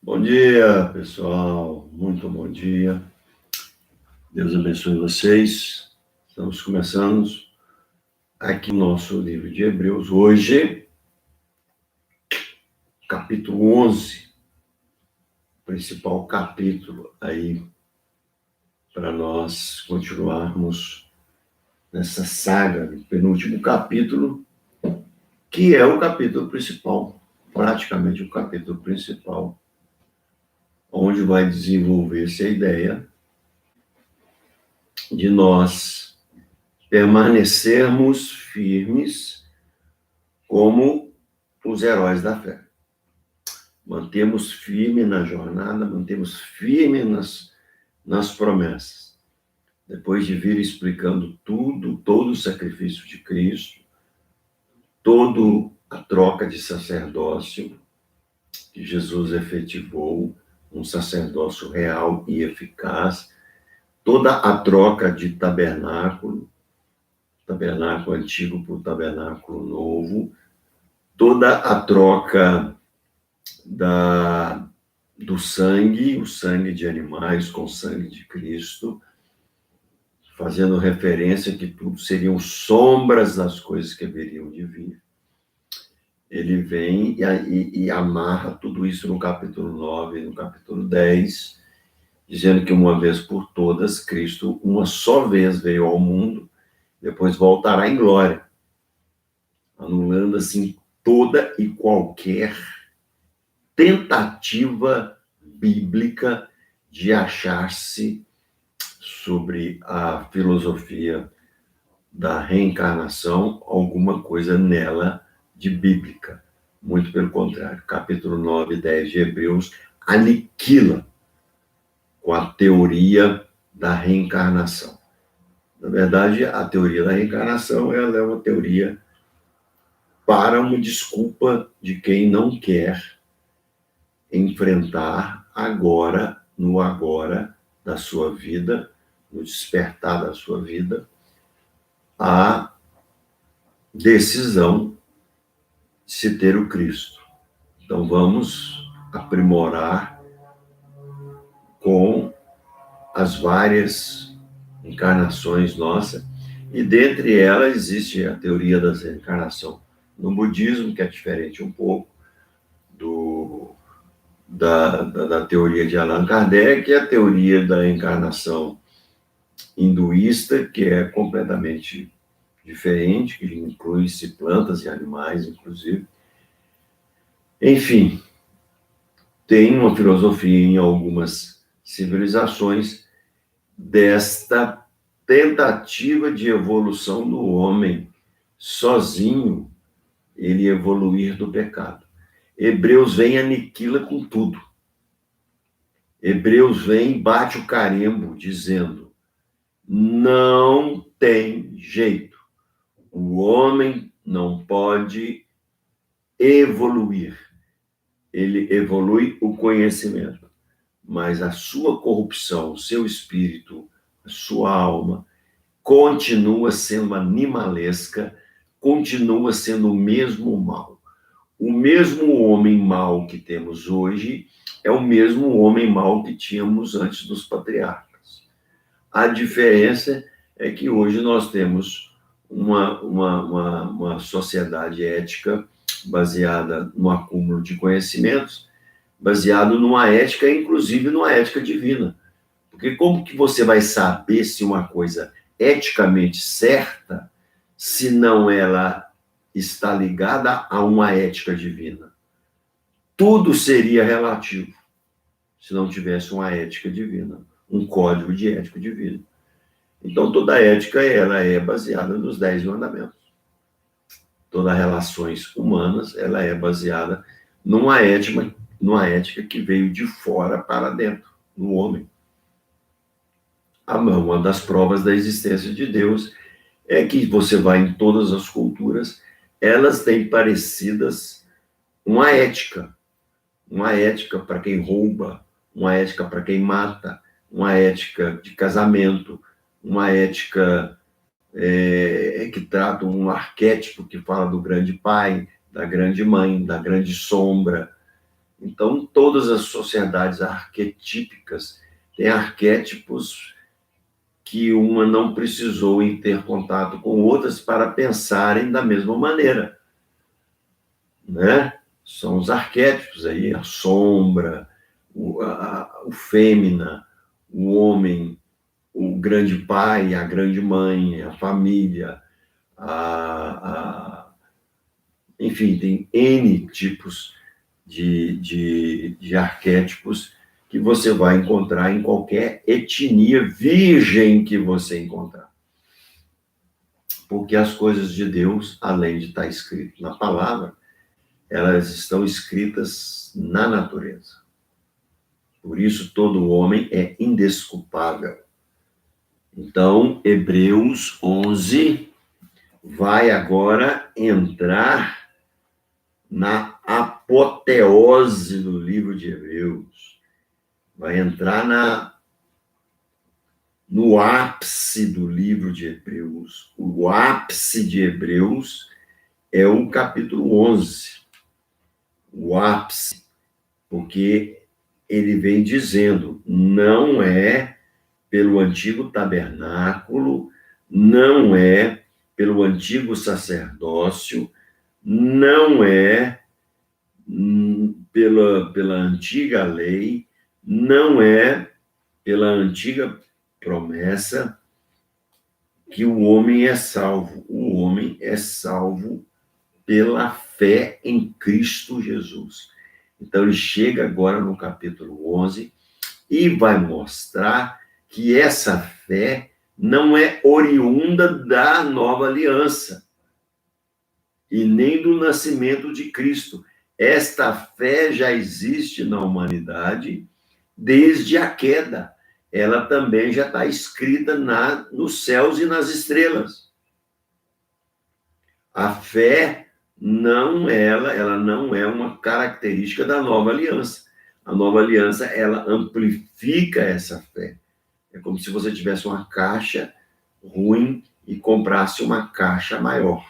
Bom dia, pessoal. Muito bom dia. Deus abençoe vocês. Estamos começando aqui o nosso livro de Hebreus. Hoje, capítulo 11, principal capítulo aí para nós continuarmos nessa saga, no penúltimo capítulo, que é o capítulo principal, praticamente o capítulo principal, onde vai desenvolver-se a ideia de nós permanecermos firmes como os heróis da fé. Mantemos firme na jornada, mantemos firme nas promessas. Depois de vir explicando tudo, todo o sacrifício de Cristo, toda a troca de sacerdócio que Jesus efetivou, um sacerdócio real e eficaz, toda a troca de tabernáculo antigo por tabernáculo novo, toda a troca do sangue, o sangue de animais com o sangue de Cristo, fazendo referência que tudo seriam sombras das coisas que haveriam de vir. Ele vem e amarra tudo isso no capítulo 9, no capítulo 10, dizendo que uma vez por todas, Cristo uma só vez veio ao mundo, depois voltará em glória, anulando assim toda e qualquer tentativa bíblica de achar-se sobre a filosofia da reencarnação alguma coisa nela de bíblica. Muito pelo contrário, capítulo 9 e 10 de Hebreus aniquila com a teoria da reencarnação. Na verdade, a teoria da reencarnação ela é uma teoria para uma desculpa de quem não quer enfrentar agora, no agora da sua vida, no despertar da sua vida, a decisão de se ter o Cristo. Então vamos aprimorar com as várias encarnações nossas, e dentre elas existe a teoria da reencarnação no budismo, que é diferente um pouco da teoria de Allan Kardec, e a teoria da encarnação hinduísta, que é completamente diferente, que inclui-se plantas e animais, inclusive. Enfim, tem uma filosofia em algumas civilizações desta tentativa de evolução do homem sozinho, ele evoluir do pecado. Hebreus vem e aniquila com tudo. Hebreus vem e bate o carimbo, dizendo: não tem jeito. O homem não pode evoluir. Ele evolui o conhecimento, mas a sua corrupção, o seu espírito, a sua alma, continua sendo animalesca, continua sendo o mesmo mal. O mesmo homem mau que temos hoje é o mesmo homem mau que tínhamos antes dos patriarcas. A diferença é que hoje nós temos uma sociedade ética baseada no acúmulo de conhecimentos, baseado numa ética, inclusive numa ética divina. Porque como que você vai saber se uma coisa é eticamente certa, se não ela está ligada a uma ética divina? Tudo seria relativo se não tivesse uma ética divina, um código de ética divino. Então, toda ética ela é baseada nos 10 mandamentos. Todas as relações humanas ela é baseada numa ética que veio de fora para dentro, no homem. Uma das provas da existência de Deus é que você vai em todas as culturas, elas têm parecidas uma ética para quem rouba, uma ética para quem mata, uma ética de casamento, uma ética que trata um arquétipo que fala do grande pai, da grande mãe, da grande sombra. Então, todas as sociedades arquetípicas têm arquétipos que uma não precisou ir ter contato com outras para pensarem da mesma maneira, né? São os arquétipos aí, a sombra, o fêmea, o homem, o grande pai, a grande mãe, a família, enfim, tem N tipos de arquétipos que você vai encontrar em qualquer etnia virgem que você encontrar. Porque as coisas de Deus, além de estar escrito na palavra, elas estão escritas na natureza. Por isso, todo homem é indesculpável. Então, Hebreus 11 vai agora entrar na apoteose do livro de Hebreus. Vai entrar no ápice do livro de Hebreus. O ápice de Hebreus é o capítulo 11. O ápice, porque ele vem dizendo, não é pelo antigo tabernáculo, não é pelo antigo sacerdócio, não é pela antiga lei, não é pela antiga promessa que o homem é salvo. O homem é salvo pela fé em Cristo Jesus. Então, ele chega agora no capítulo 11 e vai mostrar que essa fé não é oriunda da nova aliança e nem do nascimento de Cristo. Esta fé já existe na humanidade desde a queda. Ela também já está escrita nos céus e nas estrelas. A fé ela não é uma característica da nova aliança. A nova aliança, ela amplifica essa fé. É como se você tivesse uma caixa ruim e comprasse uma caixa maior.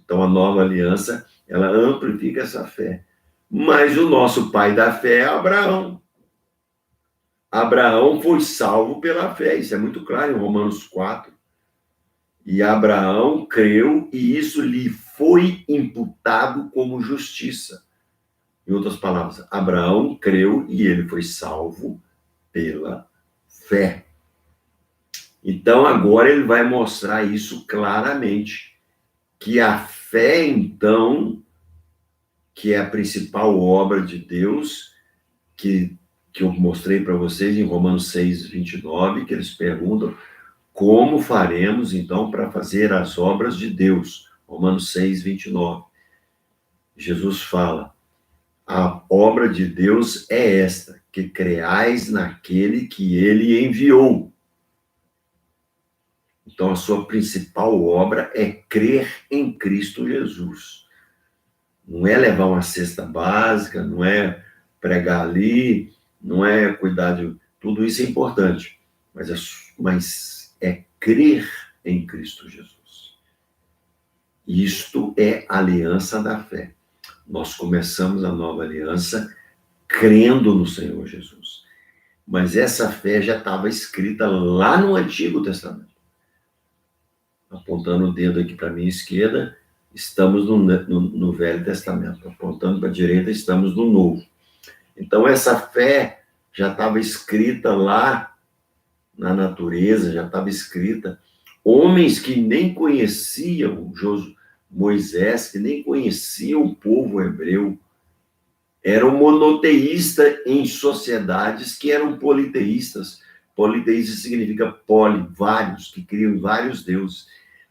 Então, a nova aliança, ela amplifica essa fé. Mas o nosso pai da fé é Abraão. Abraão foi salvo pela fé, isso é muito claro em Romanos 4. E Abraão creu e isso lhe foi imputado como justiça. Em outras palavras, Abraão creu e ele foi salvo pela fé. Então, agora ele vai mostrar isso claramente, que a fé, então, que é a principal obra de Deus, que eu mostrei para vocês em Romanos 6, 29, que eles perguntam como faremos, então, para fazer as obras de Deus. Romanos 6, 29. Jesus fala, a obra de Deus é esta, que creais naquele que ele enviou. Então, a sua principal obra é crer em Cristo Jesus. Não é levar uma cesta básica, não é pregar ali, não é cuidar de... Tudo isso é importante, mas é crer em Cristo Jesus. Isto é a aliança da fé. Nós começamos a nova aliança crendo no Senhor Jesus. Mas essa fé já estava escrita lá no Antigo Testamento. Apontando o dedo aqui para a minha esquerda, estamos no Velho Testamento. Apontando para a direita, estamos no Novo. Então, essa fé já estava escrita lá na natureza, já estava escrita. Homens que nem conheciam Moisés, que nem conheciam o povo hebreu, eram monoteístas em sociedades que eram politeístas. Politeísta significa vários, que criam vários deuses.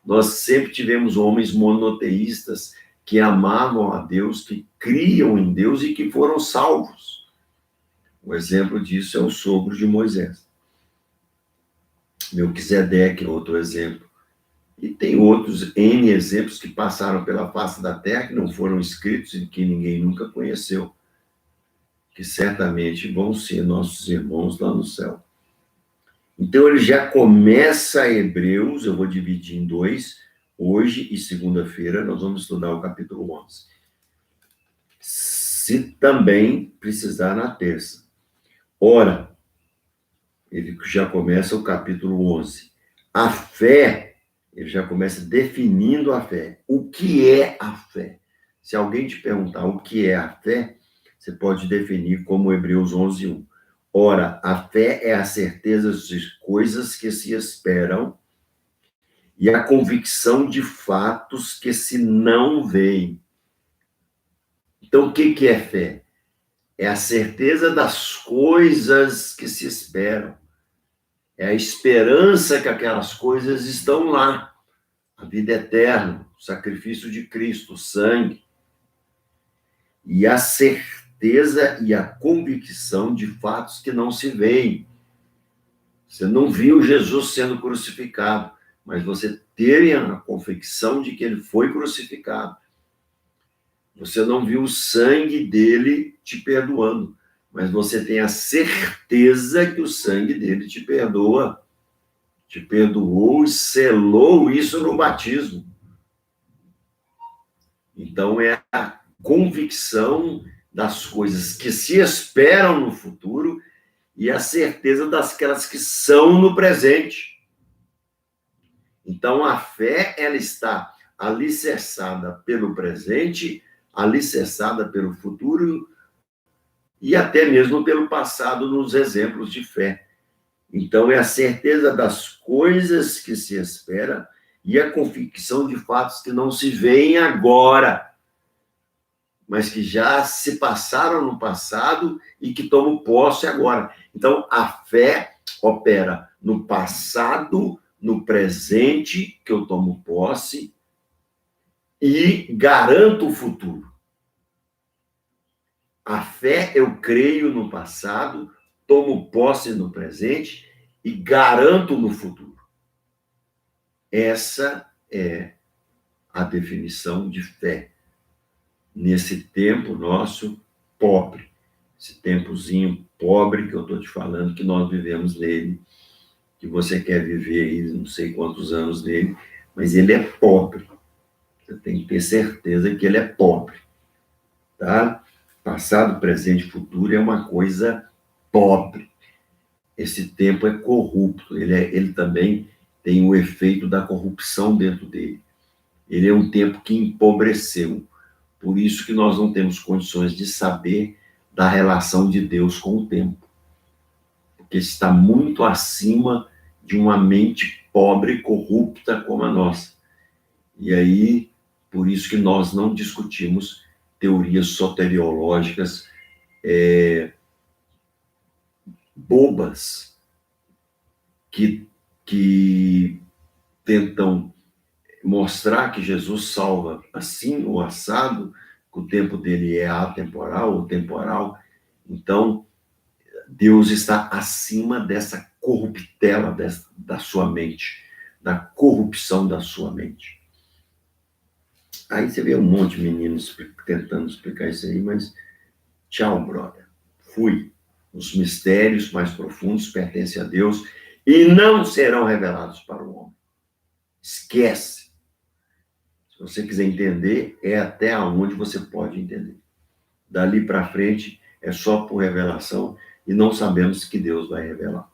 Nós sempre tivemos homens monoteístas que amavam a Deus, que criam em Deus e que foram salvos. O exemplo disso é o sogro de Moisés. Melquisedeque é outro exemplo. E tem outros N exemplos que passaram pela face da terra, que não foram escritos e que ninguém nunca conheceu, que certamente vão ser nossos irmãos lá no céu. Então, ele já começa Hebreus, eu vou dividir em 2, hoje e segunda-feira, nós vamos estudar o capítulo 11. se também precisar na terça. Ora, ele já começa o capítulo 11. A fé, ele já começa definindo a fé. O que é a fé? Se alguém te perguntar o que é a fé, você pode definir como Hebreus 11:1. Ora, a fé é a certeza de coisas que se esperam e a convicção de fatos que se não veem. Então, o que é fé? É a certeza das coisas que se esperam. É a esperança que aquelas coisas estão lá. A vida eterna, o sacrifício de Cristo, o sangue. E a certeza e a convicção de fatos que não se veem. Você não viu Jesus sendo crucificado, mas você tem a convicção de que ele foi crucificado. Você não viu o sangue dele te perdoando, mas você tem a certeza que o sangue dele te perdoa, te perdoou e selou isso no batismo. Então, é a convicção das coisas que se esperam no futuro e a certeza daquelas que são no presente. Então, a fé, ela está alicerçada pelo presente, alicerçada pelo futuro e até mesmo pelo passado nos exemplos de fé. Então, é a certeza das coisas que se espera e a convicção de fatos que não se veem agora, mas que já se passaram no passado e que tomam posse agora. Então, a fé opera no passado, no presente, que eu tomo posse, e garanto o futuro. A fé, eu creio no passado, tomo posse no presente e garanto no futuro. Essa é a definição de fé. Nesse tempo nosso pobre, esse tempozinho pobre que eu estou te falando, que nós vivemos nele, que você quer viver aí não sei quantos anos nele, mas ele é pobre. Você tem que ter certeza que ele é pobre, tá? Passado, presente e futuro é uma coisa pobre. Esse tempo é corrupto, ele também tem o efeito da corrupção dentro dele. Ele é um tempo que empobreceu. Por isso que nós não temos condições de saber da relação de Deus com o tempo. Porque está muito acima de uma mente pobre e corrupta como a nossa. E aí, por isso que nós não discutimos teorias soteriológicas bobas que tentam mostrar que Jesus salva assim ou assado, que o tempo dele é atemporal ou temporal. Então, Deus está acima dessa corruptela da sua mente, da corrupção da sua mente. Aí você vê um monte de meninos tentando explicar isso aí, mas tchau, brother. Fui. Os mistérios mais profundos pertencem a Deus e não serão revelados para o homem. Esquece. Se você quiser entender, é até onde você pode entender. Dali para frente, é só por revelação e não sabemos que Deus vai revelar.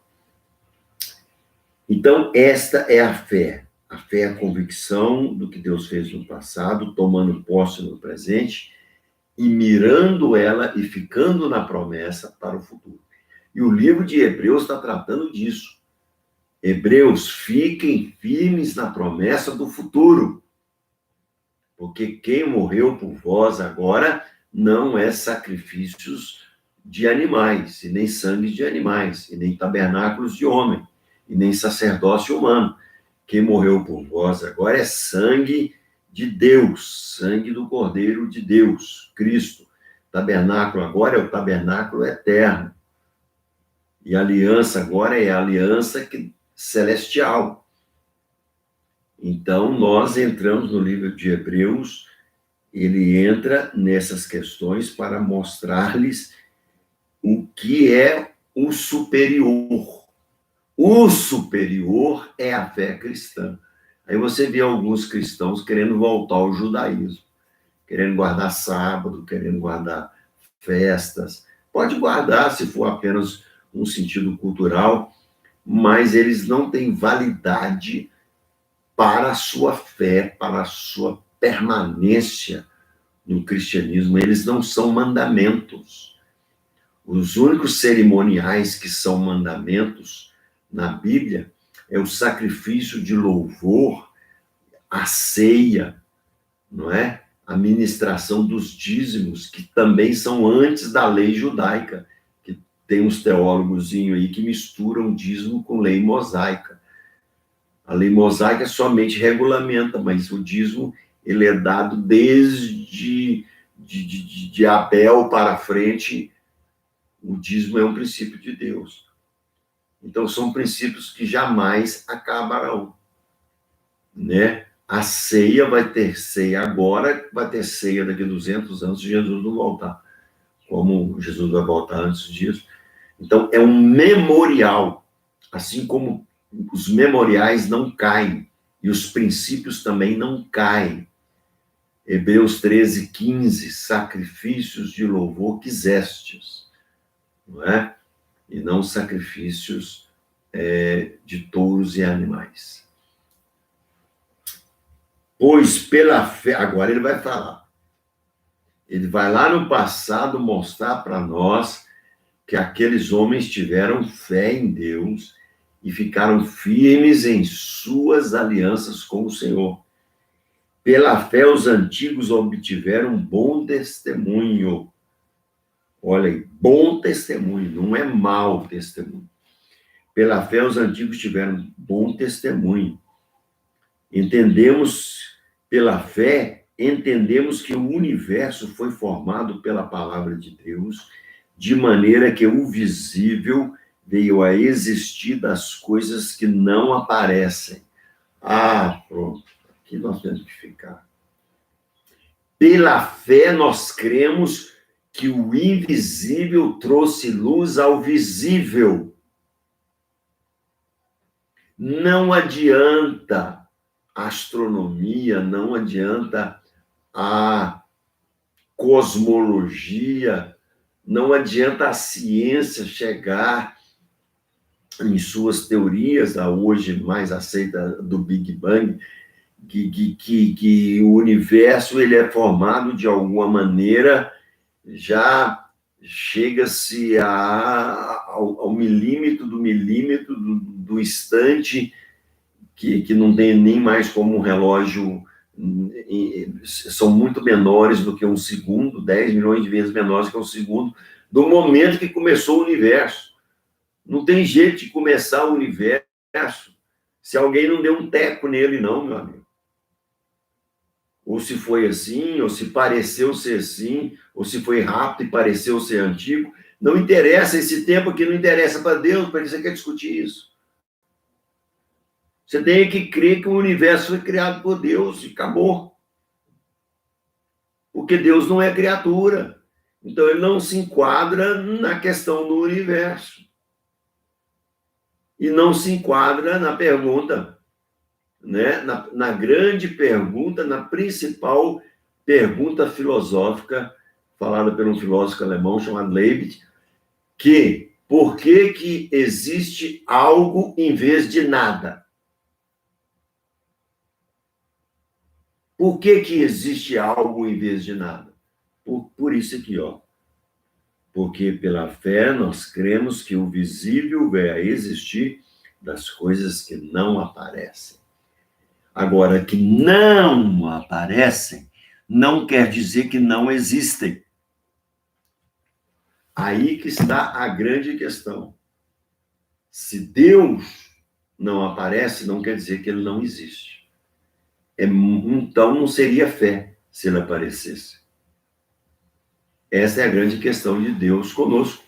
Então, esta é a fé. A fé é a convicção do que Deus fez no passado, tomando posse no presente e mirando ela e ficando na promessa para o futuro. E o livro de Hebreus está tratando disso. Hebreus, fiquem firmes na promessa do futuro. Porque quem morreu por vós agora não é sacrifícios de animais, e nem sangue de animais, e nem tabernáculos de homem, e nem sacerdócio humano. Quem morreu por vós agora é sangue de Deus, sangue do Cordeiro de Deus, Cristo. Tabernáculo agora é o tabernáculo eterno. E a aliança agora é a aliança celestial. Então, nós entramos no livro de Hebreus, ele entra nessas questões para mostrar-lhes o que é o superior. O superior é a fé cristã. Aí você vê alguns cristãos querendo voltar ao judaísmo, querendo guardar sábado, querendo guardar festas. Pode guardar se for apenas um sentido cultural, mas eles não têm validade para a sua fé, para a sua permanência no cristianismo. Eles não são mandamentos. Os únicos cerimoniais que são mandamentos na Bíblia é o sacrifício de louvor, a ceia, não é? A ministração dos dízimos, que também são antes da lei judaica, que tem uns teólogos aí que misturam dízimo com lei mosaica. A lei mosaica somente regulamenta, mas o dízimo ele é dado desde de Abel para frente. O dízimo é um princípio de Deus. Então, são princípios que jamais acabarão, né? A ceia vai ter ceia agora, vai ter ceia daqui a 200 anos, se Jesus não voltar. Como Jesus vai voltar antes disso. Então, é um memorial, assim como os memoriais não caem, e os princípios também não caem. Hebreus 13:15, sacrifícios de louvor quisestes, não é? E não sacrifícios de touros e animais. Pois pela fé, agora ele vai falar, ele vai lá no passado mostrar para nós que aqueles homens tiveram fé em Deus e ficaram firmes em suas alianças com o Senhor. Pela fé, os antigos obtiveram bom testemunho. Olha aí, bom testemunho, não é mau testemunho. Pela fé, os antigos tiveram bom testemunho. Pela fé, entendemos que o universo foi formado pela palavra de Deus, de maneira que o visível veio a existir das coisas que não aparecem. Pronto. Aqui nós temos que ficar. Pela fé, nós cremos que o invisível trouxe luz ao visível. Não adianta a astronomia, não adianta a cosmologia, não adianta a ciência chegar em suas teorias, a hoje mais aceita do Big Bang, que o universo ele é formado de alguma maneira, já chega-se ao milímetro do instante, que não tem nem mais como um relógio, são muito menores do que um segundo, 10 milhões de vezes menores que um segundo, do momento que começou o universo. Não tem jeito de começar o universo se alguém não deu um teco nele, não, meu amigo. Ou se foi assim, ou se pareceu ser assim, ou se foi rápido e pareceu ser antigo. Não interessa, esse tempo aqui não interessa para Deus, para ele você quer discutir isso. Você tem que crer que o universo foi criado por Deus e acabou. Porque Deus não é criatura. Então, ele não se enquadra na questão do universo. E não se enquadra na pergunta, né? Na grande pergunta, na principal pergunta filosófica, falada por um filósofo alemão chamado Leibniz, que por que existe algo em vez de nada? Por que existe algo em vez de nada? Por isso aqui, ó. Porque pela fé nós cremos que o visível veio a existir das coisas que não aparecem. Agora, que não aparecem, não quer dizer que não existem. Aí que está a grande questão. Se Deus não aparece, não quer dizer que ele não existe. Então, não seria fé se ele aparecesse. Essa é a grande questão de Deus conosco.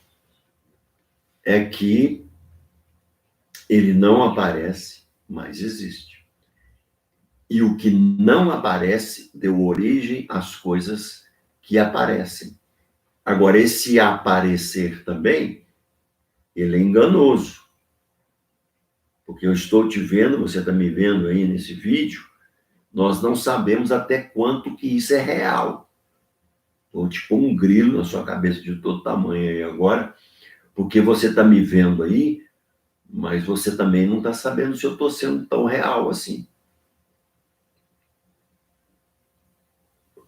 É que ele não aparece, mas existe. E o que não aparece deu origem às coisas que aparecem. Agora, esse aparecer também, ele é enganoso. Porque eu estou te vendo, você está me vendo aí nesse vídeo, nós não sabemos até quanto que isso é real. Ou tipo um grilo na sua cabeça de todo tamanho aí agora, porque você está me vendo aí, mas você também não está sabendo se eu estou sendo tão real assim.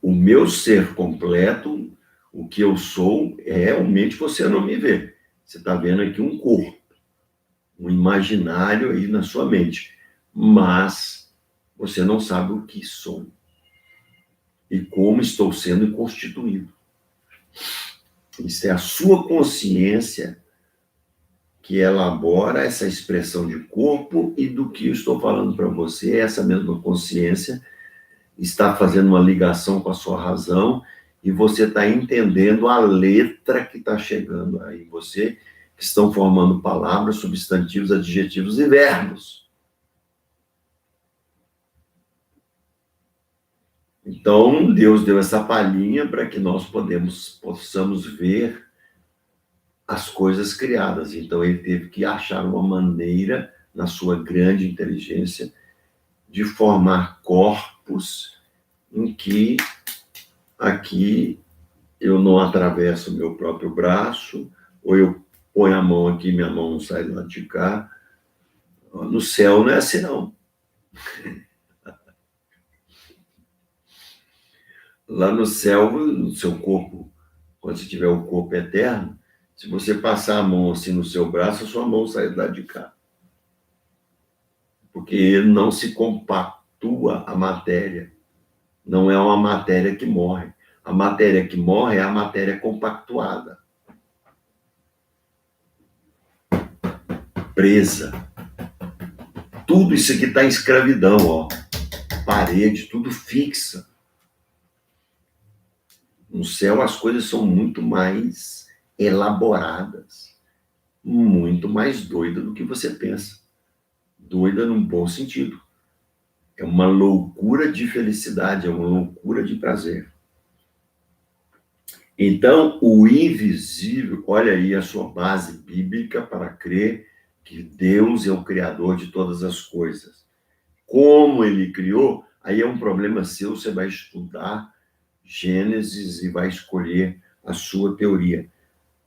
O meu ser completo, o que eu sou, realmente você não me vê. Você está vendo aqui um corpo, um imaginário aí na sua mente, mas você não sabe o que sou e como estou sendo constituído. Isso é a sua consciência que elabora essa expressão de corpo, e do que eu estou falando para você, essa mesma consciência está fazendo uma ligação com a sua razão, e você está entendendo a letra que está chegando aí em você, que estão formando palavras, substantivos, adjetivos e verbos. Então, Deus deu essa palhinha para que nós possamos ver as coisas criadas. Então, ele teve que achar uma maneira, na sua grande inteligência, de formar corpos em que aqui eu não atravesso o meu próprio braço, ou eu ponho a mão aqui, minha mão não sai do lado de cá. No céu não é assim, não. Lá no céu, no seu corpo, quando você tiver o corpo eterno, se você passar a mão assim no seu braço, a sua mão sai do lado de cá. Porque não se compactua a matéria. Não é uma matéria que morre. A matéria que morre é a matéria compactuada. Presa. Tudo isso aqui está em escravidão, ó. Parede, tudo fixa. No céu as coisas são muito mais elaboradas, muito mais doida do que você pensa. Doida num bom sentido. É uma loucura de felicidade, é uma loucura de prazer. Então, o invisível, olha aí a sua base bíblica para crer que Deus é o criador de todas as coisas. Como ele criou, aí é um problema seu, você vai estudar Gênesis e vai escolher a sua teoria.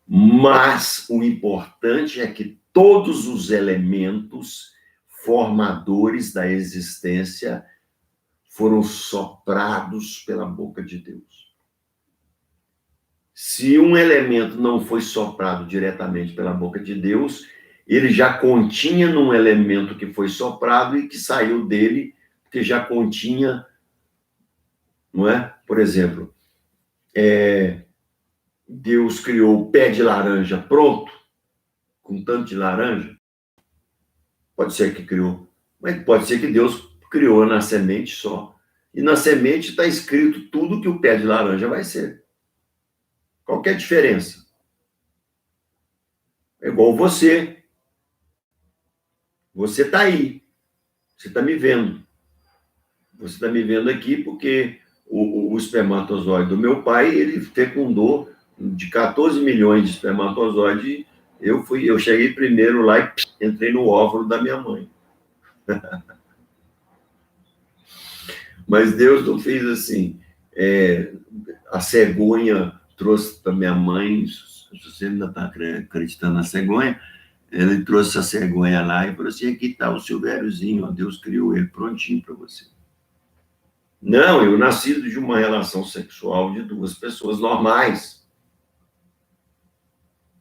Mas o importante é que todos os elementos formadores da existência foram soprados pela boca de Deus. Se um elemento não foi soprado diretamente pela boca de Deus, ele já continha num elemento que foi soprado e que saiu dele, que já continha, não é? Por exemplo, Deus criou o pé de laranja pronto, com tanto de laranja. Pode ser que criou, mas pode ser que Deus criou na semente só. E na semente está escrito tudo que o pé de laranja vai ser. Qual que é a diferença? É igual você. Você está aí. Você está me vendo. Você está me vendo aqui porque o espermatozoide do meu pai, ele fecundou de 14 milhões de espermatozoides. Eu cheguei primeiro lá e entrei no óvulo da minha mãe. Mas Deus não fez assim. A cegonha trouxe para minha mãe, se você ainda está acreditando na cegonha, ele trouxe a cegonha lá e falou assim: aqui está o Silvériozinho, ó, Deus criou ele prontinho para você. Não, eu nasci de uma relação sexual de duas pessoas normais.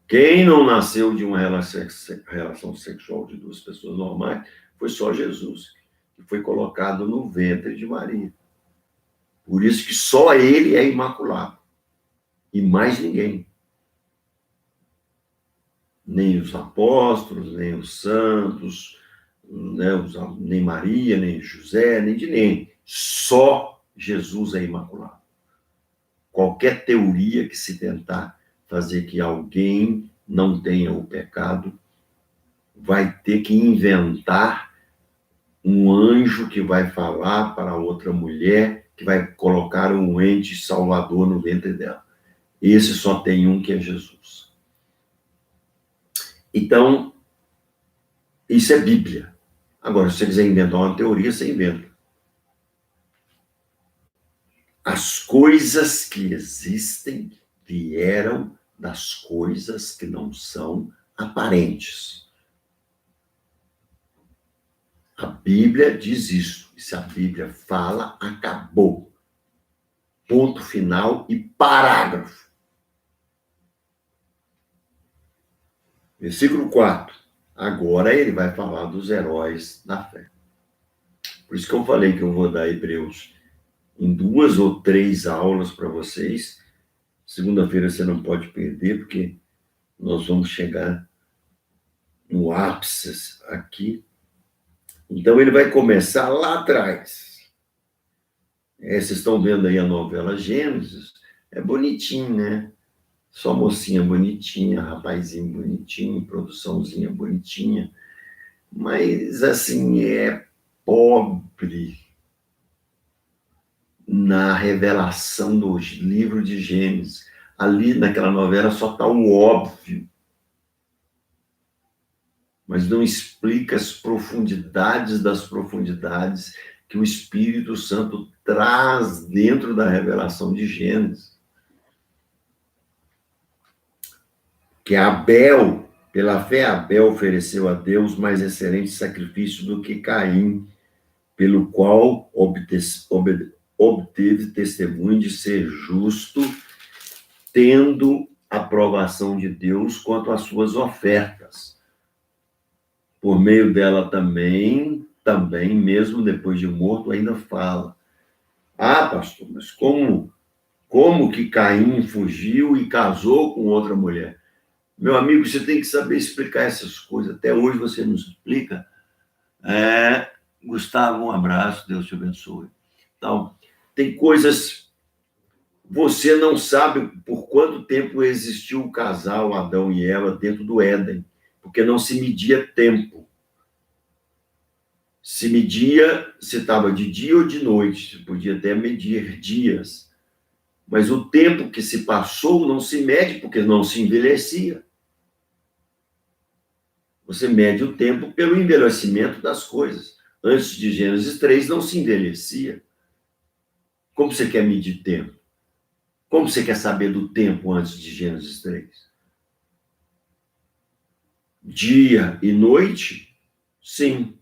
Quem não nasceu de uma relação sexual de duas pessoas normais foi só Jesus, que foi colocado no ventre de Maria. Por isso que só ele é imaculado. E mais ninguém. Nem os apóstolos, nem os santos, né, nem Maria, nem José, nem de ninguém. Só Jesus é imaculado. Qualquer teoria que se tentar fazer que alguém não tenha o pecado, vai ter que inventar um anjo que vai falar para outra mulher, que vai colocar um ente salvador no ventre dela. Esse só tem um, que é Jesus. Então, isso é Bíblia. Agora, se você quiser inventar uma teoria, você inventa. As coisas que existem vieram das coisas que não são aparentes. A Bíblia diz isso. E se a Bíblia fala, acabou. Ponto final e parágrafo. Versículo 4. Agora ele vai falar dos heróis da fé. Por isso que eu falei que eu vou dar Hebreus em 2 ou 3 aulas para vocês. Segunda-feira você não pode perder, porque nós vamos chegar no ápice aqui. Então ele vai começar lá atrás. Vocês estão vendo aí a novela Gênesis? É bonitinho, né? Só mocinha bonitinha, rapazinho bonitinho, produçãozinha bonitinha. Mas, assim, é pobre na revelação do livro de Gênesis. Ali, naquela novela, só está o óbvio. Mas não explica as profundidades das profundidades que o Espírito Santo traz dentro da revelação de Gênesis. Que Abel, pela fé, Abel ofereceu a Deus mais excelente sacrifício do que Caim, pelo qual obteve testemunho de ser justo, tendo aprovação de Deus quanto às suas ofertas. Por meio dela também, mesmo depois de morto, ainda fala. Ah, pastor, mas como que Caim fugiu e casou com outra mulher? Meu amigo, você tem que saber explicar essas coisas. Até hoje você não explica. Gustavo, um abraço, Deus te abençoe. Então, tem coisas. Você não sabe por quanto tempo existiu o casal Adão e Eva dentro do Éden, porque não se media tempo. Se media se estava de dia ou de noite, se podia até medir dias. Mas o tempo que se passou não se mede porque não se envelhecia. Você mede o tempo pelo envelhecimento das coisas. Antes de Gênesis 3 não se envelhecia. Como você quer medir tempo? Como você quer saber do tempo antes de Gênesis 3? Dia e noite? Sim.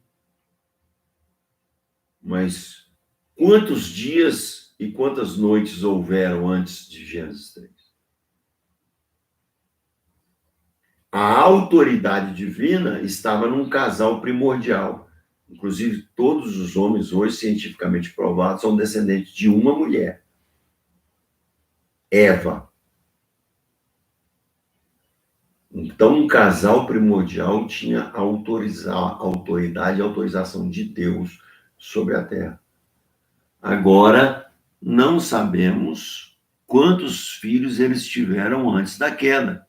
Mas quantos dias e quantas noites houveram antes de Gênesis 3? A autoridade divina estava num casal primordial. Inclusive, todos os homens hoje, cientificamente provados, são descendentes de uma mulher. Eva. Então, um casal primordial tinha autoridade e autorização de Deus sobre a terra. Agora, não sabemos quantos filhos eles tiveram antes da queda.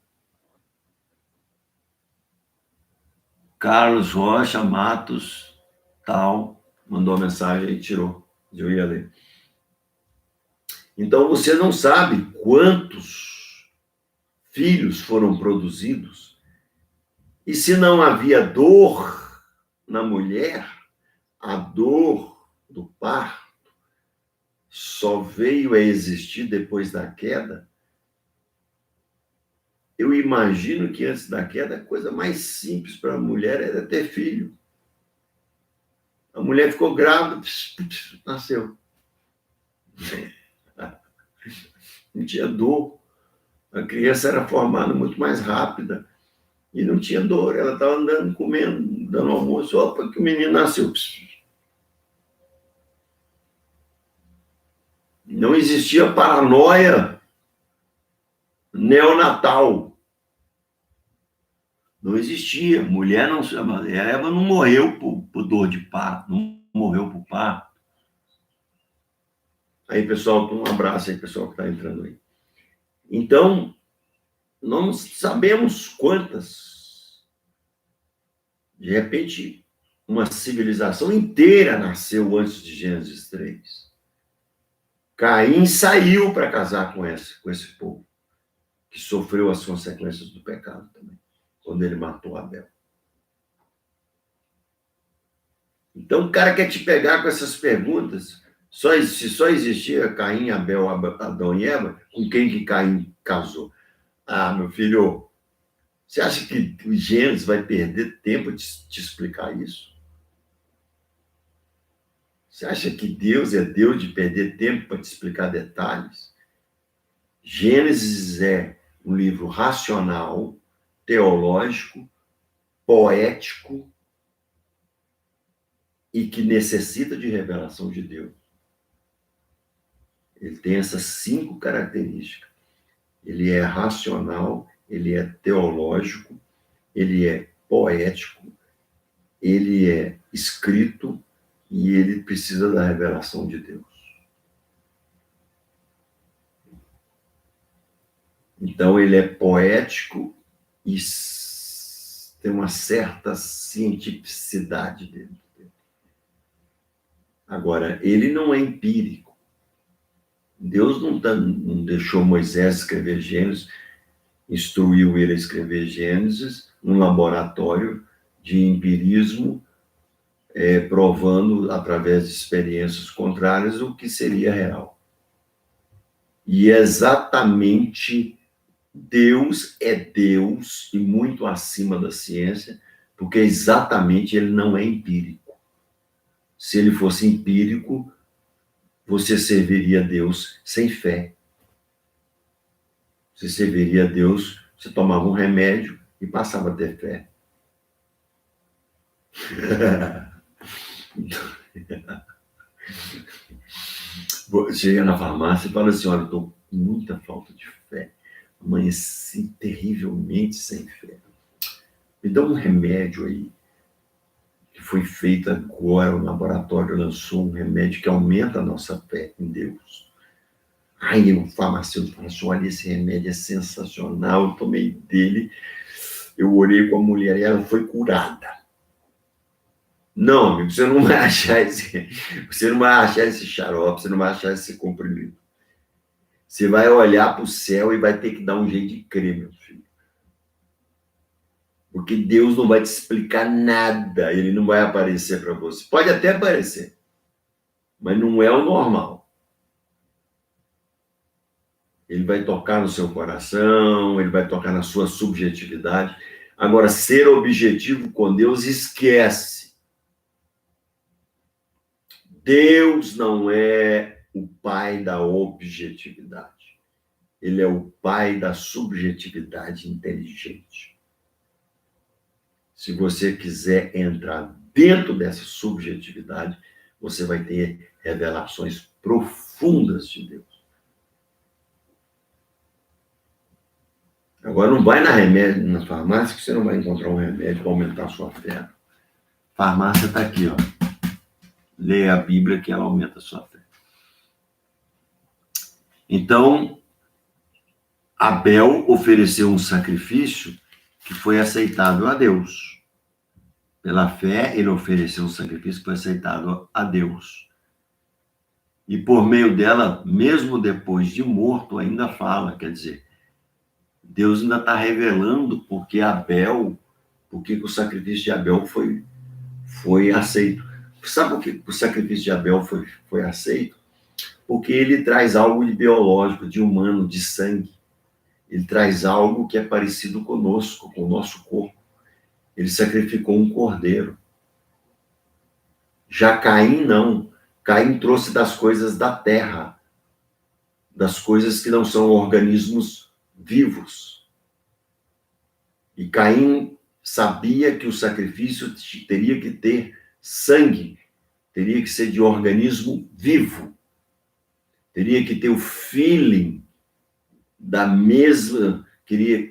Carlos Rocha Matos, tal, mandou a mensagem e tirou. Eu ia ler. Então, você não sabe quantos filhos foram produzidos. E se não havia dor na mulher, a dor do parto só veio a existir depois da queda. Eu imagino que antes da queda, a coisa mais simples para a mulher era ter filho. A mulher ficou grávida, nasceu. Não tinha dor. A criança era formada muito mais rápida. E não tinha dor. Ela estava andando, comendo, dando almoço. Opa, que o menino nasceu. Não existia paranoia neonatal. Não existia. Mulher não... A Eva não morreu por dor de parto. Não morreu por parto. Aí, pessoal, um abraço aí, pessoal que está entrando aí. Então, não sabemos quantas. De repente, uma civilização inteira nasceu antes de Gênesis 3. Caim saiu para casar com esse povo, que sofreu as consequências do pecado também, quando ele matou Abel. Então, o cara quer te pegar com essas perguntas. Se só existia Caim, Abel, Adão e Eva, com quem que Caim casou? Ah, meu filho, você acha que o Gênesis vai perder tempo de te explicar isso? Você acha que Deus é Deus de perder tempo para te explicar detalhes? Gênesis é um livro racional, teológico, poético e que necessita de revelação de Deus. Ele tem essas 5 características. Ele é racional, ele é teológico, ele é poético, ele é escrito e ele precisa da revelação de Deus. Então, ele é poético e tem uma certa cientificidade dentro dele. Agora, ele não é empírico. Deus não deixou Moisés escrever Gênesis, instruiu ele a escrever Gênesis num laboratório de empirismo, provando, através de experiências contrárias, o que seria real. E exatamente Deus é Deus e muito acima da ciência, porque exatamente ele não é empírico. Se ele fosse empírico, você serviria a Deus sem fé. Você serviria a Deus, você tomava um remédio e passava a ter fé. Chega na farmácia e fala assim, olha, eu estou com muita falta de fé. Amanheci terrivelmente sem fé. Me dá um remédio aí, que foi feito agora, o laboratório lançou um remédio que aumenta a nossa fé em Deus. Aí o farmacêutico falou assim, olha, esse remédio é sensacional, eu tomei dele, eu orei com a mulher e ela foi curada. Não, amigo, você não vai achar esse xarope, você não vai achar esse comprimido. Você vai olhar para o céu e vai ter que dar um jeito de crer, meu filho. Porque Deus não vai te explicar nada, ele não vai aparecer para você. Pode até aparecer, mas não é o normal. Ele vai tocar no seu coração, ele vai tocar na sua subjetividade. Agora, ser objetivo com Deus, esquece. Deus não é o pai da objetividade. Ele é o pai da subjetividade inteligente. Se você quiser entrar dentro dessa subjetividade, você vai ter revelações profundas de Deus. Agora, não vai na farmácia que você não vai encontrar um remédio para aumentar a sua fé. A farmácia está aqui, ó. Leia a Bíblia que ela aumenta a sua fé. Então, Abel ofereceu um sacrifício que foi aceitável a Deus. Pela fé, ele ofereceu um sacrifício que foi aceitável a Deus. E por meio dela, mesmo depois de morto, ainda fala, quer dizer, Deus ainda está revelando porque o sacrifício de Abel foi aceito. Sabe por que o sacrifício de Abel foi aceito? Porque ele traz algo de biológico, de humano, de sangue. Ele traz algo que é parecido conosco, com o nosso corpo. Ele sacrificou um cordeiro. Já Caim não. Caim trouxe das coisas da terra, das coisas que não são organismos vivos. E Caim sabia que o sacrifício teria que ter sangue, teria que ser de organismo vivo, teria que ter o feeling da mesma, teria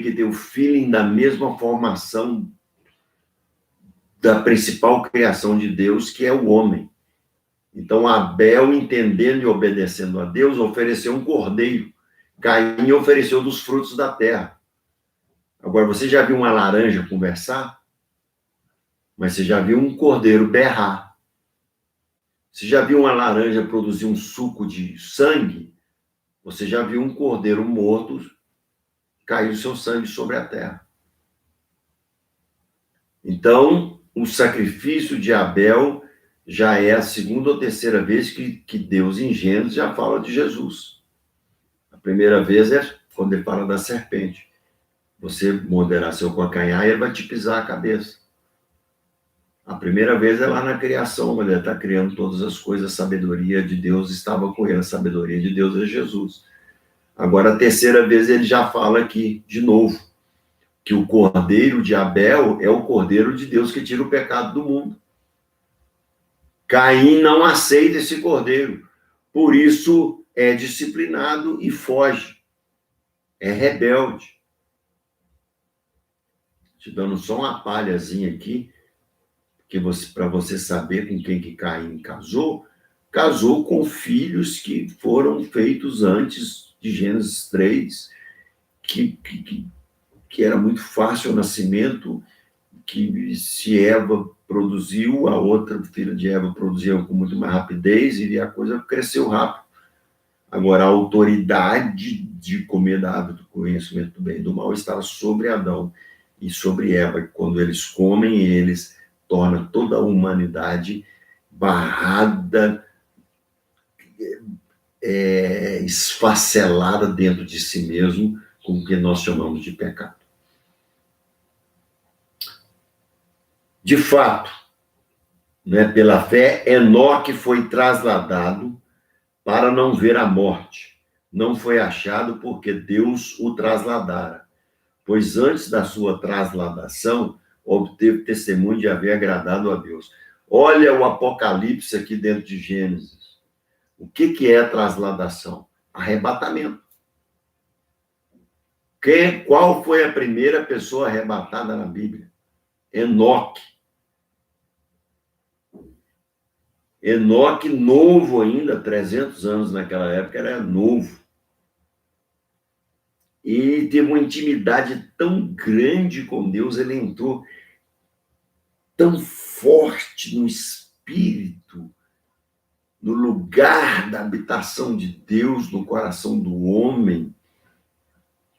que ter o feeling da mesma formação da principal criação de Deus, que é o homem. Então, Abel, entendendo e obedecendo a Deus, ofereceu um cordeiro. Caim ofereceu dos frutos da terra. Agora, você já viu uma laranja conversar? Mas você já viu um cordeiro berrar? Você já viu uma laranja produzir um suco de sangue? Você já viu um cordeiro morto cair o seu sangue sobre a terra? Então, o sacrifício de Abel já é a segunda ou terceira vez que Deus em Gênesis já fala de Jesus. A primeira vez é quando ele fala da serpente. Você morderá seu calcanhar e ele vai te pisar a cabeça. A primeira vez é lá na criação, quando ele está criando todas as coisas, a sabedoria de Deus estava com ele, a sabedoria de Deus é Jesus. Agora, a terceira vez ele já fala aqui, de novo, que o cordeiro de Abel é o cordeiro de Deus que tira o pecado do mundo. Caim não aceita esse cordeiro, por isso é disciplinado e foge, é rebelde. Te dando só uma palhazinha aqui, para você saber com quem que Caim casou com filhos que foram feitos antes de Gênesis 3, que era muito fácil o nascimento, que se Eva produziu, a outra filha de Eva produziu com muito mais rapidez e a coisa cresceu rápido. Agora, a autoridade de comer da árvore do conhecimento do bem e do mal estava sobre Adão e sobre Eva. Quando eles comem, eles tornam toda a humanidade barrada, esfacelada dentro de si mesmo, com o que nós chamamos de pecado. De fato, né, pela fé, Enoque foi trasladado para não ver a morte. Não foi achado porque Deus o trasladara, pois antes da sua trasladação, obteve testemunho de haver agradado a Deus. Olha o Apocalipse aqui dentro de Gênesis. O que é a trasladação? Arrebatamento. Qual foi a primeira pessoa arrebatada na Bíblia? Enoque. Enoque, novo ainda, 300 anos naquela época, era novo. E ele teve uma intimidade tão grande com Deus, ele entrou tão forte no espírito, no lugar da habitação de Deus no coração do homem,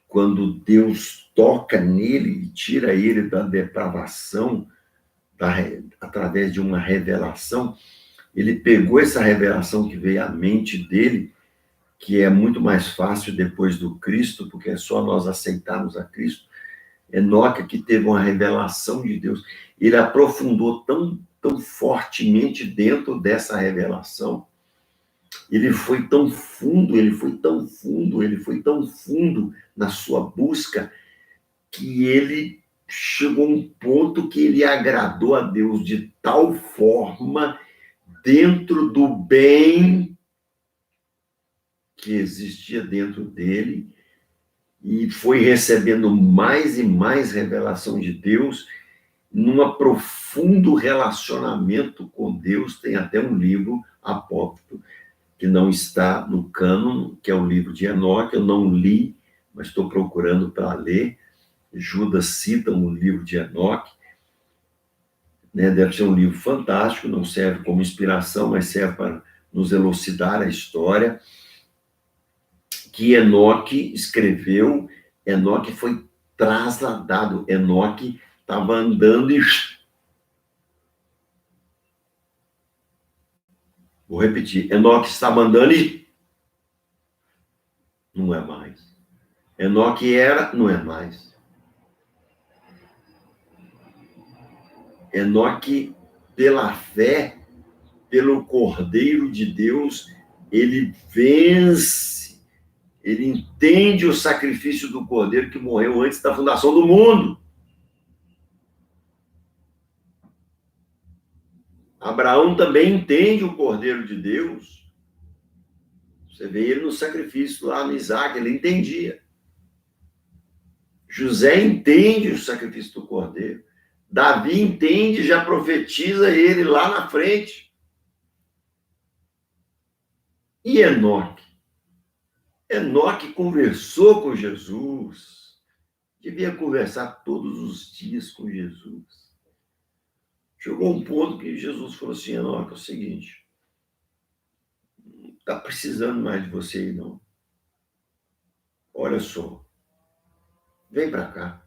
quando Deus toca nele e tira ele da depravação, através de uma revelação, ele pegou essa revelação que veio à mente dele, que é muito mais fácil depois do Cristo, porque é só nós aceitarmos a Cristo. Enoque, que teve uma revelação de Deus, ele aprofundou tão fortemente dentro dessa revelação, ele foi tão fundo, ele foi tão fundo na sua busca, que ele chegou a um ponto que ele agradou a Deus de tal forma, dentro do bem que existia dentro dele, e foi recebendo mais e mais revelação de Deus, num profundo relacionamento com Deus. Tem até um livro apócrifo, que não está no cânon, que é o livro de Enoque. Eu não li, mas estou procurando para ler. Judas cita um livro de Enoque, né? Deve ser um livro fantástico, não serve como inspiração, mas serve para nos elucidar a história que Enoque escreveu. Enoque foi trasladado, Enoque estava andando e... Vou repetir, Enoque estava andando e... não é mais. Enoque era, não é mais. Enoque, pela fé, pelo Cordeiro de Deus, ele vence, ele entende o sacrifício do Cordeiro que morreu antes da fundação do mundo. Abraão também entende o Cordeiro de Deus. Você vê ele no sacrifício lá no Isaac, ele entendia. José entende o sacrifício do Cordeiro. Davi entende, já profetiza ele lá na frente. E Enoque? Enoque conversou com Jesus. Devia conversar todos os dias com Jesus. Chegou um ponto que Jesus falou assim: Enoque, é o seguinte, não está precisando mais de você aí, não. Olha só, vem para cá.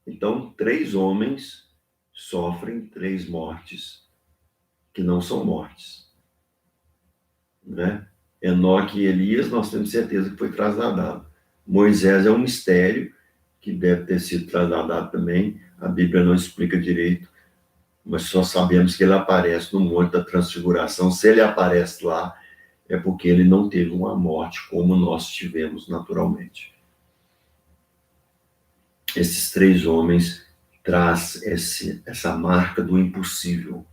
Então, 3 homens sofrem 3 mortes que não são mortes, né? Enoque e Elias, nós temos certeza que foi trasladado. Moisés é um mistério que deve ter sido trasladado também. A Bíblia não explica direito, mas só sabemos que ele aparece no Monte da Transfiguração. Se ele aparece lá, é porque ele não teve uma morte como nós tivemos naturalmente. Esses 3 homens trazem essa marca do impossível.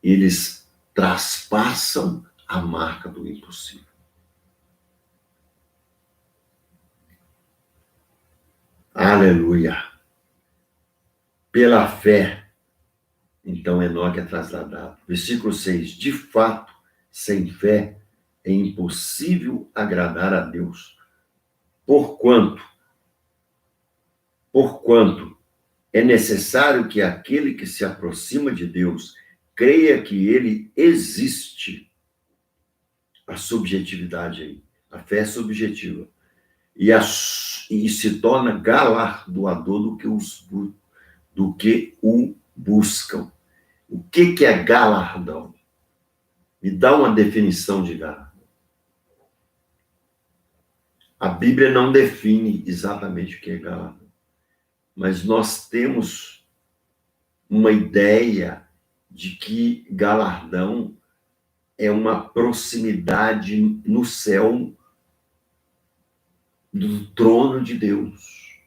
Eles traspassam a marca do impossível. Aleluia! Pela fé, então Enoque é trasladado. Versículo 6. De fato, sem fé é impossível agradar a Deus. Porquanto é necessário que aquele que se aproxima de Deus creia que ele existe. A subjetividade aí. A fé é subjetiva. E se torna galardoador do que o buscam. O que é galardão? Me dá uma definição de galardão. A Bíblia não define exatamente o que é galardão, mas nós temos uma ideia de que galardão é uma proximidade no céu do trono de Deus.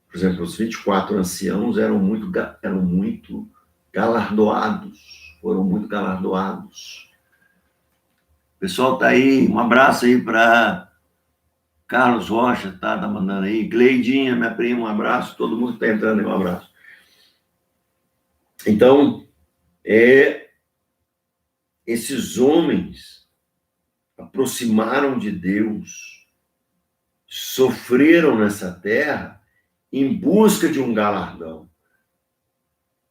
Por exemplo, os 24 anciãos eram muito galardoados, foram muito galardoados. O pessoal tá aí, um abraço aí para Carlos Rocha, tá mandando aí, Gleidinha, minha prima, um abraço, todo mundo que tá entrando aí, um abraço. Então, esses homens aproximaram de Deus, sofreram nessa terra em busca de um galardão.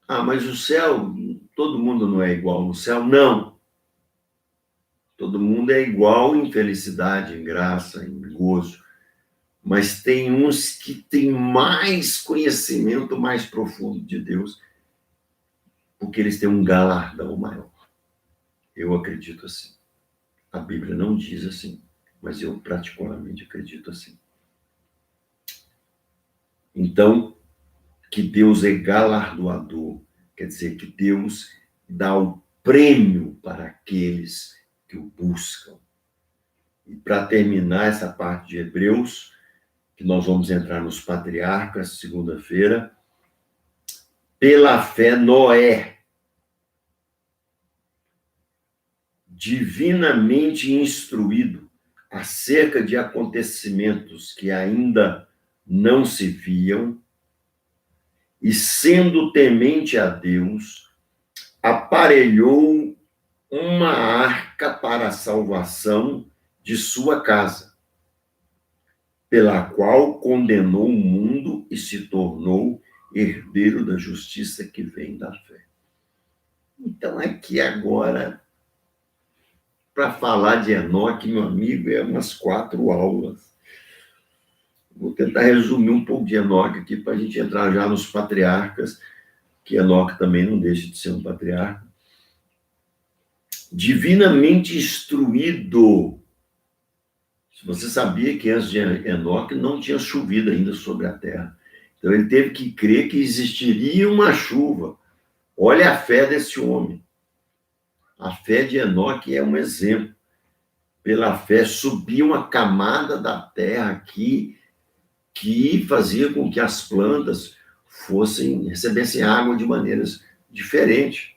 Ah, mas o céu, todo mundo não é igual no céu? Não. Todo mundo é igual em felicidade, em graça, em gozo. Mas tem uns que têm mais conhecimento mais profundo de Deus, porque eles têm um galardão maior. Eu acredito assim. A Bíblia não diz assim, mas eu particularmente acredito assim. Então, que Deus é galardoador, quer dizer que Deus dá o prêmio para aqueles que o buscam. E para terminar essa parte de Hebreus, que nós vamos entrar nos patriarcas, segunda-feira, pela fé Noé, divinamente instruído acerca de acontecimentos que ainda não se viam, e sendo temente a Deus, aparelhou uma arca para a salvação de sua casa, pela qual condenou o mundo e se tornou herdeiro da justiça que vem da fé. Então, aqui agora, para falar de Enoque, meu amigo, é umas 4 aulas. Vou tentar resumir um pouco de Enoque aqui para a gente entrar já nos patriarcas, que Enoque também não deixa de ser um patriarca. Divinamente instruído. Você sabia que antes de Enoque não tinha chovido ainda sobre a terra. Então ele teve que crer que existiria uma chuva. Olha a fé desse homem. A fé de Enoque é um exemplo. Pela fé subia uma camada da terra aqui que fazia com que as plantas recebessem água de maneiras diferentes.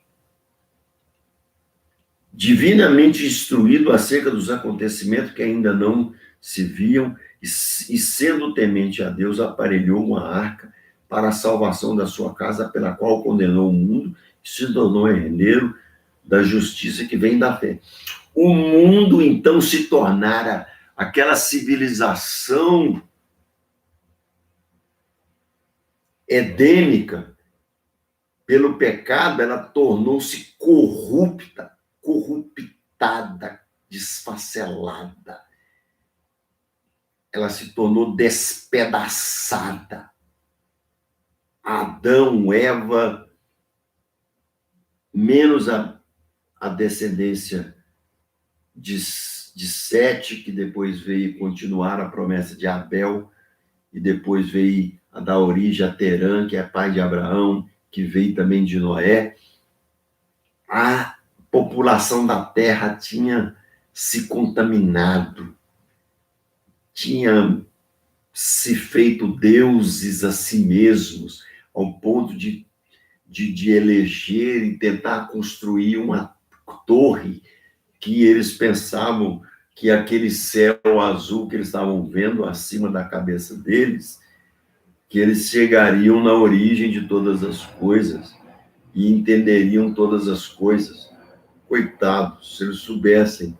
Divinamente instruído acerca dos acontecimentos que ainda não se viam, e sendo temente a Deus, aparelhou uma arca para a salvação da sua casa, pela qual condenou o mundo e se tornou herdeiro da justiça que vem da fé. O mundo, então, se tornara aquela civilização edêmica, pelo pecado, ela tornou-se corruptada, desfacelada. Ela se tornou despedaçada. Adão, Eva, menos a descendência de Sete, que depois veio continuar a promessa de Abel, e depois veio a dar origem a Terã, que é pai de Abraão, que veio também de Noé. A população da terra tinha se contaminado, tinha se feito deuses a si mesmos, ao ponto de eleger e tentar construir uma torre que eles pensavam que aquele céu azul que eles estavam vendo acima da cabeça deles, que eles chegariam na origem de todas as coisas e entenderiam todas as coisas. Coitados, se eles soubessem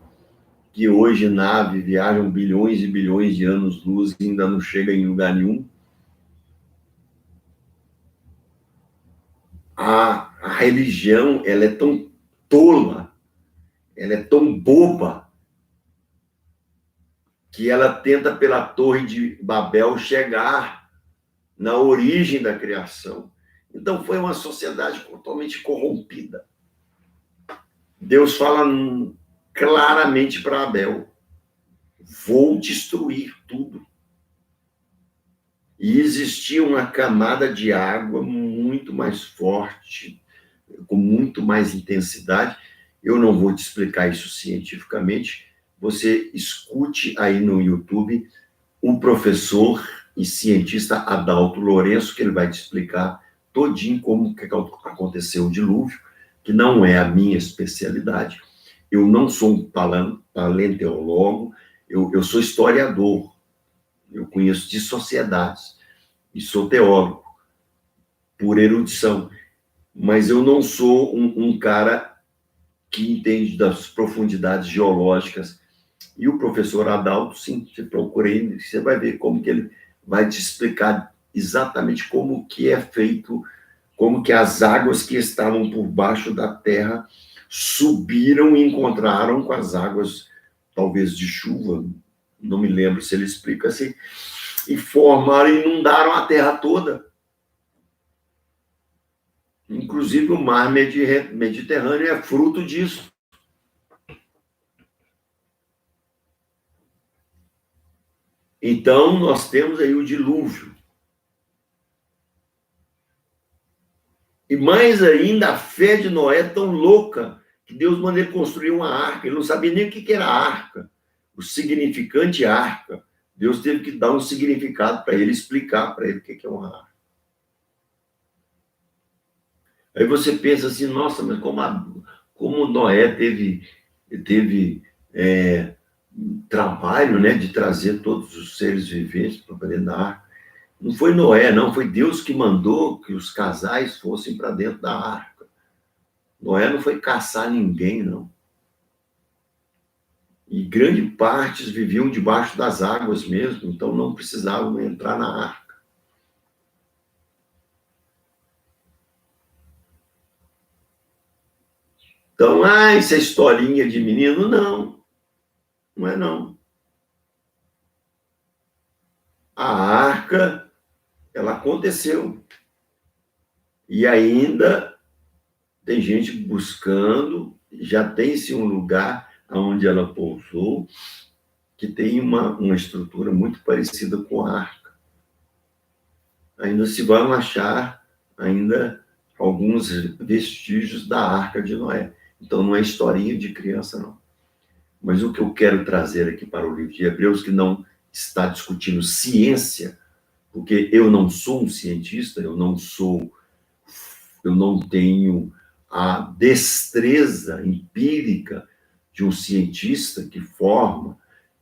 que hoje nave viajam bilhões e bilhões de anos-luz e ainda não chega em lugar nenhum. A religião, ela é tão tola, ela é tão boba, que ela tenta, pela Torre de Babel, chegar na origem da criação. Então, foi uma sociedade totalmente corrompida. Deus fala claramente para Abel: vou destruir tudo. E existia uma camada de água muito mais forte, com muito mais intensidade. Eu não vou te explicar isso cientificamente. Você escute aí no YouTube o professor e cientista Adalto Lourenço, que ele vai te explicar todinho como que aconteceu o dilúvio, que não é a minha especialidade. Eu não sou um paleontólogo, eu sou historiador, eu conheço de sociedades e sou teólogo, por erudição, mas eu não sou um cara que entende das profundidades geológicas. E o professor Adalto, sim, você procura ele, você vai ver como que ele vai te explicar exatamente como que é feito, como que as águas que estavam por baixo da terra subiram e encontraram com as águas, talvez de chuva, não me lembro se ele explica assim, e formaram e inundaram a terra toda. Inclusive o mar Mediterrâneo é fruto disso. Então, nós temos aí o dilúvio. E mais ainda, a fé de Noé é tão louca que Deus manda ele construir uma arca. Ele não sabia nem o que era arca, o significante arca. Deus teve que dar um significado para ele, explicar para ele o que é uma arca. Aí você pensa assim, nossa, mas como Noé teve trabalho, né, de trazer todos os seres viventes para dentro da arca. Não foi Noé, não, foi Deus que mandou que os casais fossem para dentro da arca. Noé não foi caçar ninguém, não. E grande parte viviam debaixo das águas mesmo, então não precisavam entrar na arca. Então, isso é historinha de menino? Não, não é não. A arca, ela aconteceu. E ainda tem gente buscando, já tem-se um lugar onde ela pousou, que tem uma estrutura muito parecida com a arca. Ainda se vão achar ainda alguns vestígios da arca de Noé. Então, não é historinha de criança, não. Mas o que eu quero trazer aqui para o livro de Hebreus, que não está discutindo ciência, porque eu não sou um cientista, eu não tenho a destreza empírica de um cientista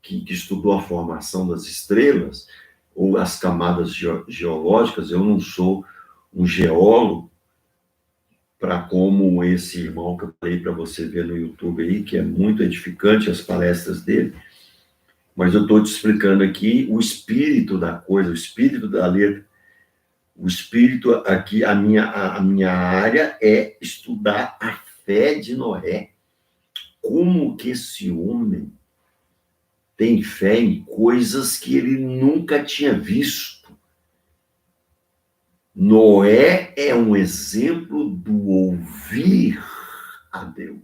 que estudou a formação das estrelas ou as camadas geológicas. Eu não sou um geólogo, para como esse irmão que eu falei para você ver no YouTube aí, que é muito edificante as palestras dele, mas eu estou te explicando aqui o espírito da coisa, o espírito da letra. O espírito aqui, a minha área é estudar a fé de Noé. Como que esse homem tem fé em coisas que ele nunca tinha visto. Noé é um exemplo do ouvir a Deus.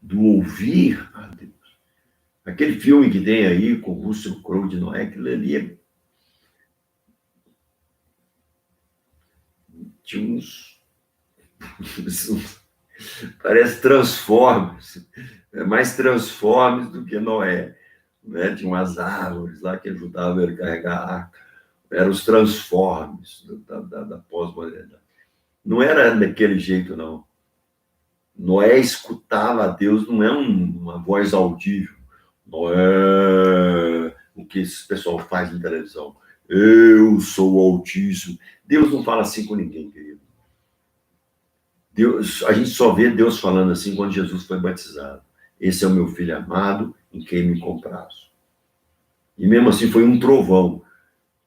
Do ouvir a Deus. Aquele filme que tem aí com o Russell Crowe de Noé, aquilo ali tinha uns parece Transformers, é mais Transformers do que Noé, né? Tinha umas árvores lá que ajudavam ele a carregar a arca, eram os Transformers da pós-modernidade. Não era daquele jeito, não. Noé escutava a Deus, não é uma voz audível. Noé, o que esse pessoal faz na televisão. Eu sou o Altíssimo. Deus não fala assim com ninguém, querido. Deus, a gente só vê Deus falando assim quando Jesus foi batizado. Esse é o meu filho amado, em quem me comprazo. E mesmo assim foi um trovão,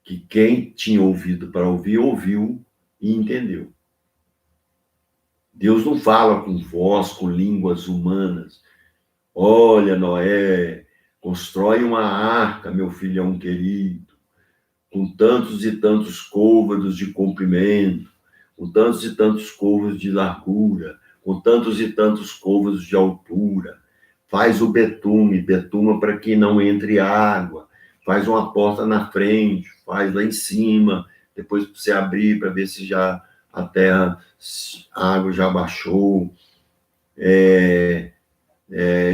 que quem tinha ouvido para ouvir, ouviu e entendeu. Deus não fala com voz, com línguas humanas. Olha, Noé, constrói uma arca, meu filhão querido, com tantos e tantos côvados de comprimento, com tantos e tantos côvados de largura, com tantos e tantos côvados de altura. Faz o betume, betuma para que não entre água, faz uma porta na frente, faz lá em cima, depois para você abrir para ver se já a terra, a água já baixou.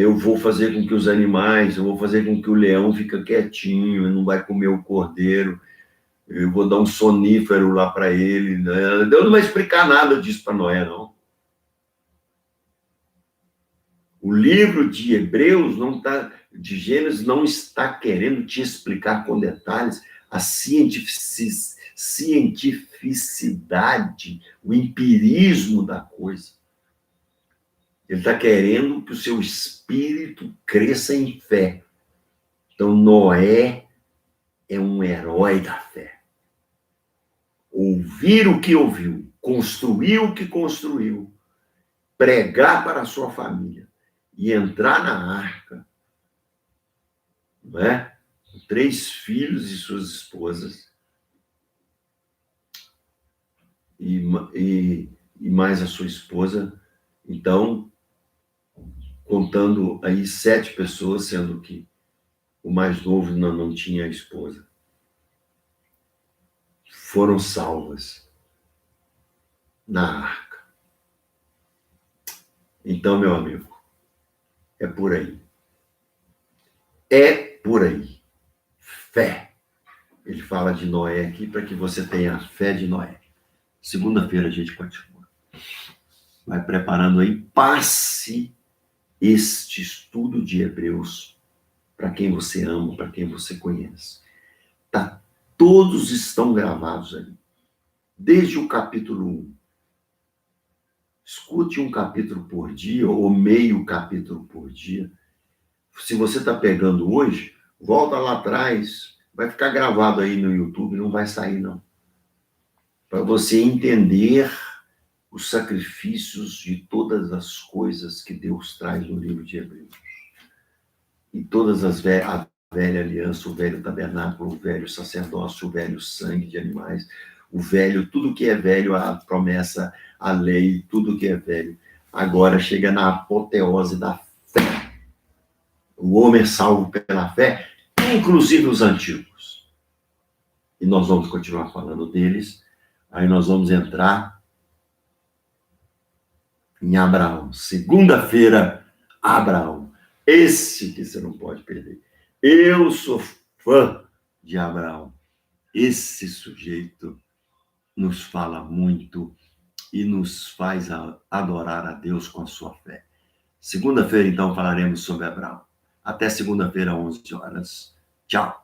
Eu vou fazer com que os animais, eu vou fazer com que o leão fique quietinho, não vai comer o cordeiro, eu vou dar um sonífero lá para ele. Né? Deus não vai explicar nada disso para Noé, não. O livro de Hebreus de Gênesis não está querendo te explicar com detalhes a cientificidade, o empirismo da coisa. Ele está querendo que o seu espírito cresça em fé. Então, Noé é um herói da fé. Ouvir o que ouviu, construir o que construiu, pregar para a sua família e entrar na arca, não é? Com 3 filhos e suas esposas, e mais a sua esposa, então, contando aí 7 pessoas, sendo que o mais novo não tinha esposa, foram salvas na arca. Então, meu amigo, é por aí. É por aí. Fé. Ele fala de Noé aqui para que você tenha a fé de Noé. Segunda-feira a gente continua. Vai preparando aí, passe este estudo de Hebreus para quem você ama, para quem você conhece. Tá, todos estão gravados ali. Desde o capítulo 1. Escute um capítulo por dia, ou meio capítulo por dia. Se você está pegando hoje, volta lá atrás, vai ficar gravado aí no YouTube, não vai sair não. Para você entender os sacrifícios de todas as coisas que Deus traz no livro de Hebreus. E todas a velha aliança, o velho tabernáculo, o velho sacerdócio, o velho sangue de animais, o velho, tudo que é velho, a promessa, a lei, tudo que é velho. Agora chega na apoteose da fé. O homem é salvo pela fé, inclusive os antigos. E nós vamos continuar falando deles. Aí nós vamos entrar em Abraão. Segunda-feira, Abraão. Esse que você não pode perder. Eu sou fã de Abraão. Esse sujeito nos fala muito e nos faz adorar a Deus com a sua fé. Segunda-feira, então, falaremos sobre Abraão. Até segunda-feira, 11 horas. Tchau.